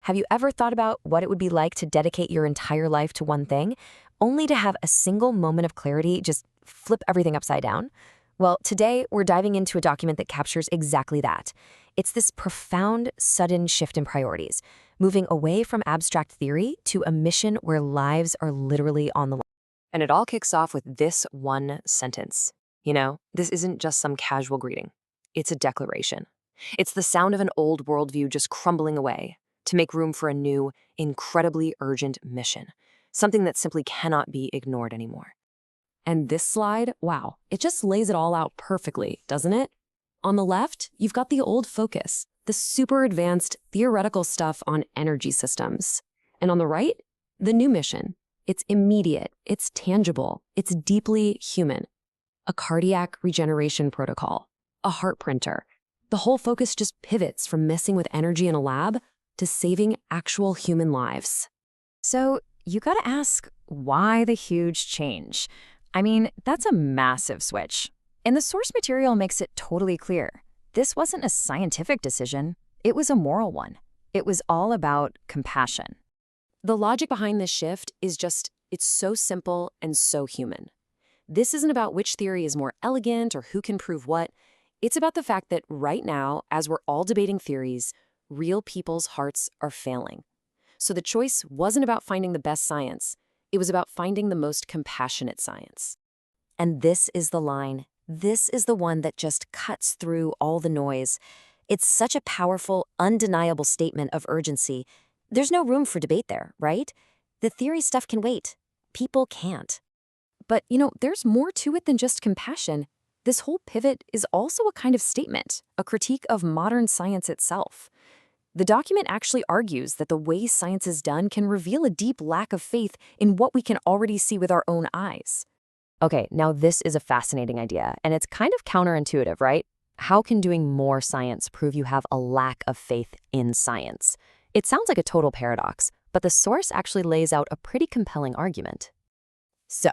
Have you ever thought about what it would be like to dedicate your entire life to one thing, only to have a single moment of clarity just flip everything upside down? Well, today we're diving into a document that captures exactly that. It's this profound, sudden shift in priorities, moving away from abstract theory to a mission where lives are literally on the line. And it all kicks off with this one sentence. This isn't just some casual greeting. It's a declaration. It's the sound of an old worldview just crumbling away to make room for a new, incredibly urgent mission, something that simply cannot be ignored anymore. And this slide, wow, it just lays it all out perfectly, doesn't it? On the left, you've got the old focus, the super advanced theoretical stuff on energy systems. And on the right, the new mission. It's immediate, it's tangible, it's deeply human. A cardiac regeneration protocol, a heart printer. The whole focus just pivots from messing with energy in a lab to saving actual human lives. So you gotta ask, why the huge change? I mean, that's a massive switch. And the source material makes it totally clear. This wasn't a scientific decision, it was a moral one. It was all about compassion. The logic behind this shift is it's so simple and so human. This isn't about which theory is more elegant or who can prove what. It's about the fact that right now, as we're all debating theories, real people's hearts are failing. So the choice wasn't about finding the best science. It was about finding the most compassionate science. And this is the line. This is the one that just cuts through all the noise. It's such a powerful, undeniable statement of urgency. There's no room for debate there, right? The theory stuff can wait. People can't. But, there's more to it than just compassion. This whole pivot is also a kind of statement, a critique of modern science itself. The document actually argues that the way science is done can reveal a deep lack of faith in what we can already see with our own eyes. Okay, now this is a fascinating idea, and it's kind of counterintuitive, right? How can doing more science prove you have a lack of faith in science? It sounds like a total paradox, but the source actually lays out a pretty compelling argument. So,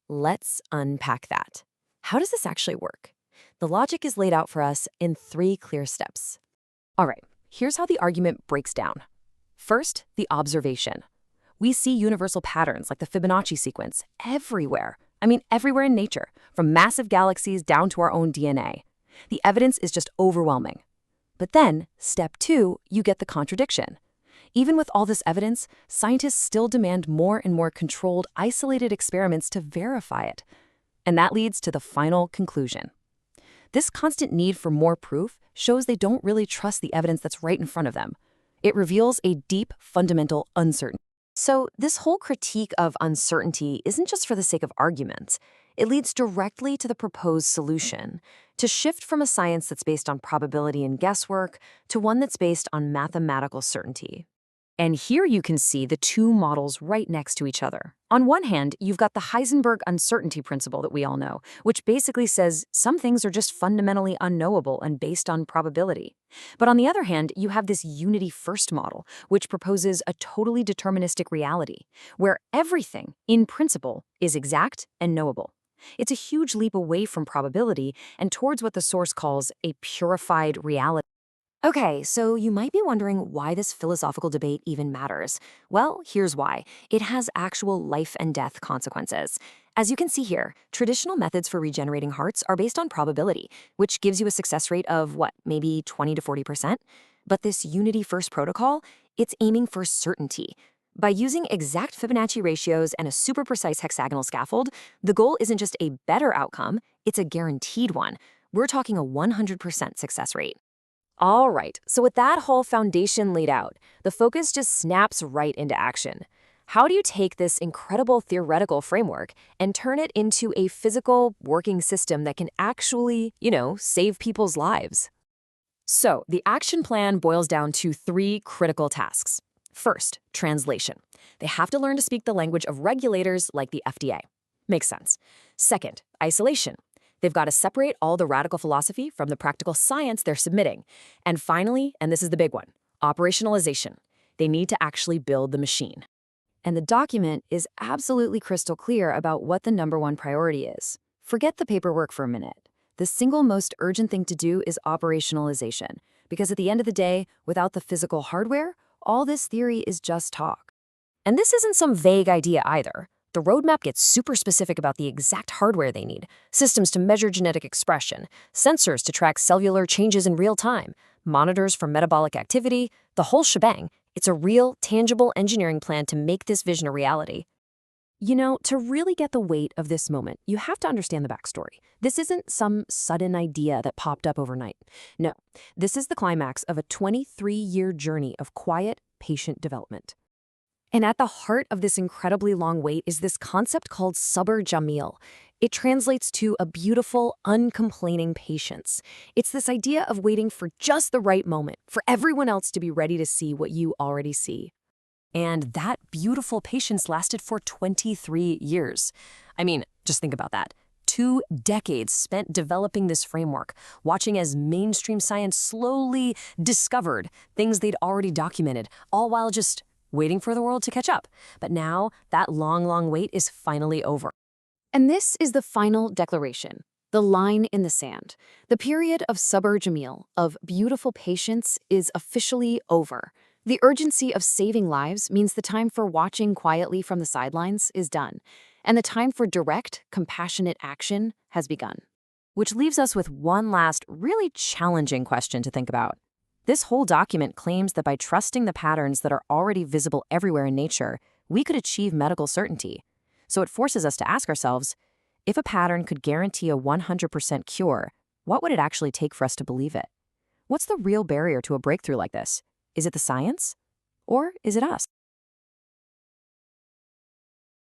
let's unpack that. How does this actually work? The logic is laid out for us in 3 clear steps. All right, here's how the argument breaks down. First, the observation. We see universal patterns like the Fibonacci sequence everywhere. Everywhere in nature, from massive galaxies down to our own DNA. The evidence is just overwhelming. But then, step 2, you get the contradiction. Even with all this evidence, scientists still demand more and more controlled, isolated experiments to verify it. And that leads to the final conclusion. This constant need for more proof shows they don't really trust the evidence that's right in front of them. It reveals a deep, fundamental uncertainty. So this whole critique of uncertainty isn't just for the sake of arguments. It leads directly to the proposed solution, to shift from a science that's based on probability and guesswork to one that's based on mathematical certainty. And here you can see the 2 models right next to each other. On one hand, you've got the Heisenberg uncertainty principle that we all know, which basically says some things are just fundamentally unknowable and based on probability. But on the other hand, you have this unity first model, which proposes a totally deterministic reality, where everything, in principle, is exact and knowable. It's a huge leap away from probability and towards what the source calls a purified reality. Okay, so you might be wondering why this philosophical debate even matters. Well, here's why. It has actual life and death consequences. As you can see here, traditional methods for regenerating hearts are based on probability, which gives you a success rate of, maybe 20 to 40%? But this Unity First protocol, it's aiming for certainty. By using exact Fibonacci ratios and a super precise hexagonal scaffold, the goal isn't just a better outcome, it's a guaranteed one. We're talking a 100% success rate. All right, so with that whole foundation laid out, the focus just snaps right into action. How do you take this incredible theoretical framework and turn it into a physical, working system that can actually, save people's lives? So the action plan boils down to 3 critical tasks. First, translation. They have to learn to speak the language of regulators like the FDA. Makes sense. Second, isolation. They've got to separate all the radical philosophy from the practical science they're submitting. And finally, and this is the big one, operationalization. They need to actually build the machine. And the document is absolutely crystal clear about what the #1 priority is. Forget the paperwork for a minute. The single most urgent thing to do is operationalization, because at the end of the day, without the physical hardware, All this theory is just talk. And this isn't some vague idea either. The roadmap gets super specific about the exact hardware they need, systems to measure genetic expression, sensors to track cellular changes in real time, monitors for metabolic activity, the whole shebang. It's a real, tangible engineering plan to make this vision a reality. You know, to really get the weight of this moment, you have to understand the backstory. This isn't some sudden idea that popped up overnight. No, this is the climax of a 23-year journey of quiet, patient development. And at the heart of this incredibly long wait is this concept called sabr jamil. It translates to a beautiful, uncomplaining patience. It's this idea of waiting for just the right moment, for everyone else to be ready to see what you already see. And that beautiful patience lasted for 23 years. I mean, just think about that. 2 decades spent developing this framework, watching as mainstream science slowly discovered things they'd already documented, all while just waiting for the world to catch up. But now, that long wait is finally over. And this is the final declaration, the line in the sand. The period of sabr jamil, of beautiful patience, is officially over. The urgency of saving lives means the time for watching quietly from the sidelines is done, and the time for direct, compassionate action has begun. Which leaves us with one last, really challenging question to think about. This whole document claims that by trusting the patterns that are already visible everywhere in nature, we could achieve medical certainty. So it forces us to ask ourselves, if a pattern could guarantee a 100% cure, what would it actually take for us to believe it? What's the real barrier to a breakthrough like this? Is it the science? Or is it us?